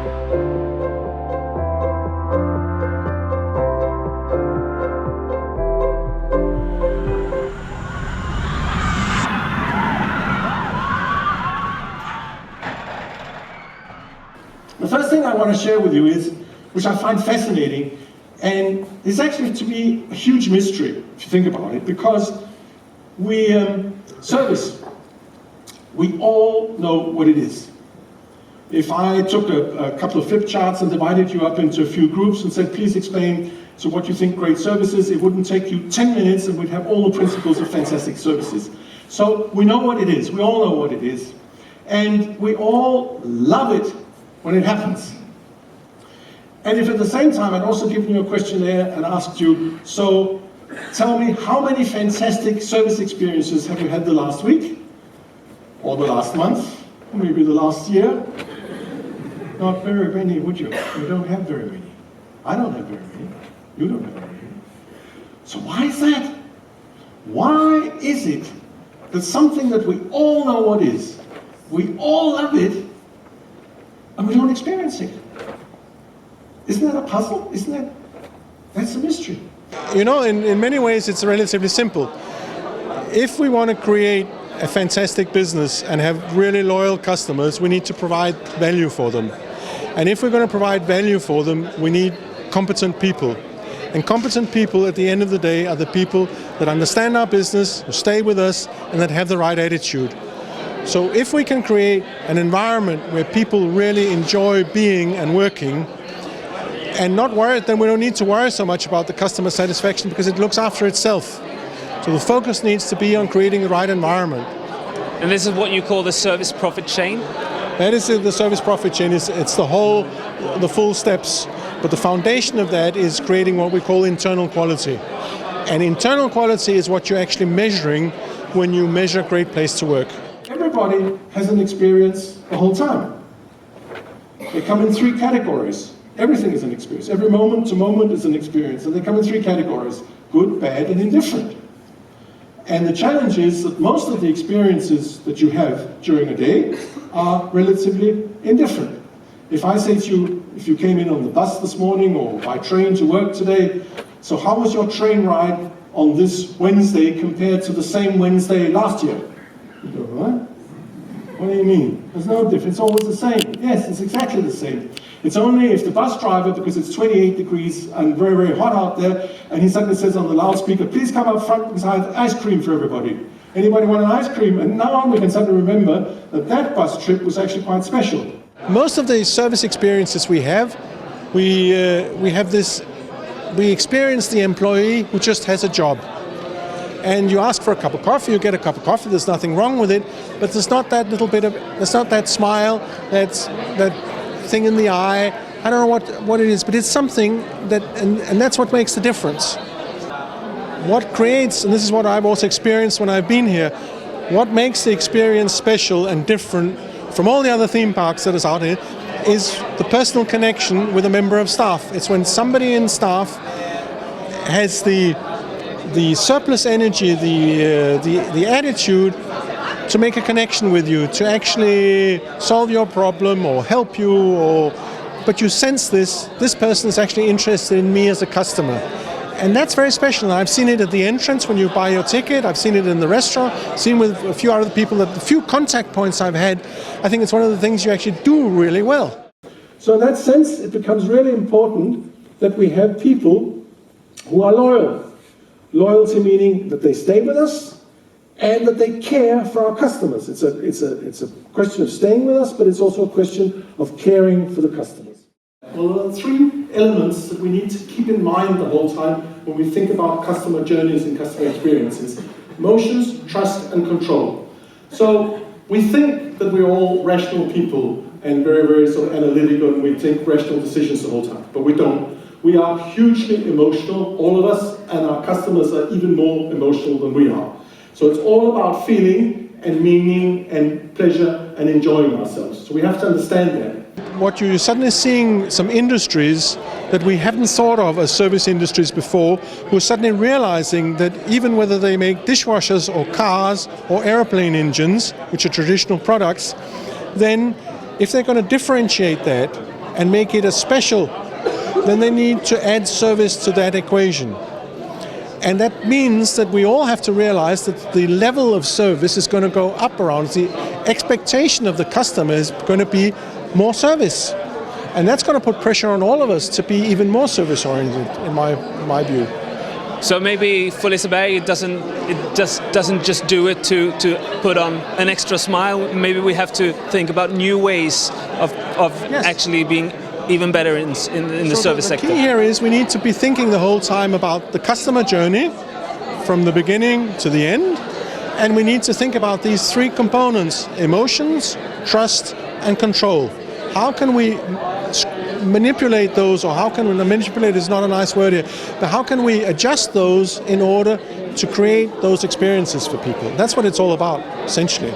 The first thing I want to share with you is, which I find fascinating, and it's actually to me a huge mystery, if you think about it, because service, we all know what it is. If I took a couple of flip charts and divided you up into a few groups and said, please explain to what you think great service is, it wouldn't take you 10 minutes and we'd have all the principles of fantastic services. So we know what it is, we all know what it is, and we all love it when it happens. And if at the same time I'd also given you a questionnaire and asked you, so tell me how many fantastic service experiences have you had the last week? Or the last month? Or maybe the last year? Not very many, would you? You don't have very many. I don't have very many. You don't have very many. So why is that? Why is it that something that we all know what is, we all love it, and we don't experience it? Isn't that a puzzle? That's a mystery. You know, in many ways it's relatively simple. If we want to create a fantastic business and have really loyal customers, we need to provide value for them. And if we're going to provide value for them, we need competent people. And competent people at the end of the day are the people that understand our business, who stay with us, and that have the right attitude. So if we can create an environment where people really enjoy being and working, and not worried, then we don't need to worry so much about the customer satisfaction because it looks after itself. So the focus needs to be on creating the right environment. And this is what you call the service profit chain? That is the service profit chain. It's the full steps. But the foundation of that is creating what we call internal quality. And internal quality is what you're actually measuring when you measure a great place to work. Everybody has an experience the whole time. They come in three categories. Everything is an experience. Every moment to moment is an experience. And they come in three categories: good, bad, and indifferent. And the challenge is that most of the experiences that you have during a day are relatively indifferent. If I say to you, if you came in on the bus this morning or by train to work today, so how was your train ride on this Wednesday compared to the same Wednesday last year? You go, what? What do you mean? There's no difference, it's always the same. Yes, it's exactly the same. It's only if the bus driver, because it's 28 degrees and very, very hot out there, and he suddenly says on the loudspeaker, please come up front because I have ice cream for everybody. Anybody want an ice cream? And now we can suddenly remember that that bus trip was actually quite special. Most of the service experiences we experience the employee who just has a job. And you ask for a cup of coffee, you get a cup of coffee, there's nothing wrong with it, but there's not that little bit of, there's not that smile, that thing in the eye. I don't know what it is, but it's something that, and that's what makes the difference. What creates, and this is what I've also experienced when I've been here, what makes the experience special and different from all the other theme parks that is out here is the personal connection with a member of staff. It's when somebody in staff has the surplus energy, the attitude to make a connection with you, to actually solve your problem or help you, but you sense this person is actually interested in me as a customer. And that's very special. I've seen it at the entrance when you buy your ticket. I've seen it in the restaurant. I've seen with a few other people, that the few contact points I've had, I think it's one of the things you actually do really well. So in that sense, it becomes really important that we have people who are loyal. Loyalty meaning that they stay with us and that they care for our customers. It's a question of staying with us, but it's also a question of caring for the customers. Well, there are three elements that we need to keep in mind the whole time when we think about customer journeys and customer experiences: emotions, trust, and control. So we think that we're all rational people and very, very sort of analytical, and we take rational decisions the whole time, but we don't. We are hugely emotional, all of us, and our customers are even more emotional than we are. So it's all about feeling and meaning and pleasure and enjoying ourselves. So we have to understand that. What you're suddenly seeing some industries that we haven't thought of as service industries before, who are suddenly realizing that even whether they make dishwashers or cars or airplane engines, which are traditional products, then if they're going to differentiate that, and make it a special, then they need to add service to that equation. And that means that we all have to realize that the level of service is going to go up around. The expectation of the customer is going to be more service. And that's going to put pressure on all of us to be even more service-oriented, in my view. So maybe for Liseberg, it doesn't just do it to put on an extra smile. Maybe we have to think about new ways of Yes. actually being even better in the service sector. The key here is we need to be thinking the whole time about the customer journey from the beginning to the end, and we need to think about these three components: emotions, trust, and control. How can we manipulate those, or how can we manipulate is not a nice word here, but how can we adjust those in order to create those experiences for people? That's what it's all about, essentially.